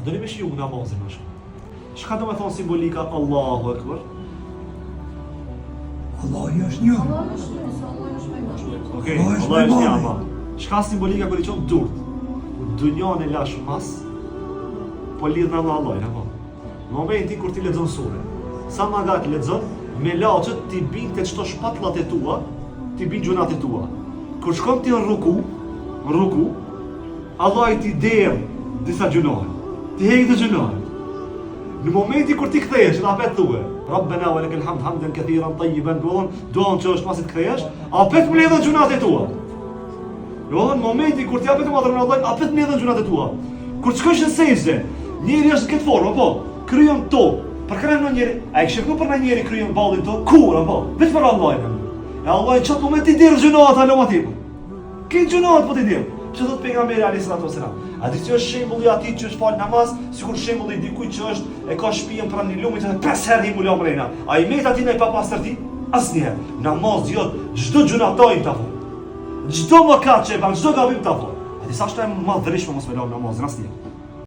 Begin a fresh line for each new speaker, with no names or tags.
A do një me shiu namazin më shumë? Çka do me thonë simbolika Allahu Akbar?
Allahi është një.
Okej, Allah është një ama. Çka simbolika kur i qon durt? Dunjan e lash mas, po lidh me Allah, apo. Në momentin kur ti lexon sure, sa më gat lexon, me laçet ti bin te çto shpatullat e tua, ti bin gjunat e tua. Kur shkon ti në ruku, Allah i ti der disa gjunohe. Ti heq të gjunohe. Në momentin kur ti kthehesh, në apet thue, Rabbena wa lakal hamd hamdan kathiran tayyiban, duan që është pasi të kthehesh, apet më lidhen gjunat e tua. Në momentin kur ti apet më adhuron Allah, apet më lidhen gjunat e tua. Kur shkosh në sejdë, njëri është në këtë formë, po, kryon to. Për kërën në njëri, a e këshirë për në njëri kryon ballin to, kur, po, vetë për Allahin. E Allah i qatë moment ti dirë gjunat, halom ati. Këtë gjunat po ti dirë. Që thot pejgamberi alayhis salatu wassalam. A di që është shembulli i atij që është fal namaz, sikur shembulli i dikujt që është e ka shtëpinë pranë një lumit dhe 5 herë i mulon mrena. Ai met aty në papastërti? Asnjëherë. Namaz jot, çdo gjunatojm ta fal. Çdo mëkat që e bën, çdo gabim ta fal. A di sa është e madhërisht mos me lënë namazin asnjëherë.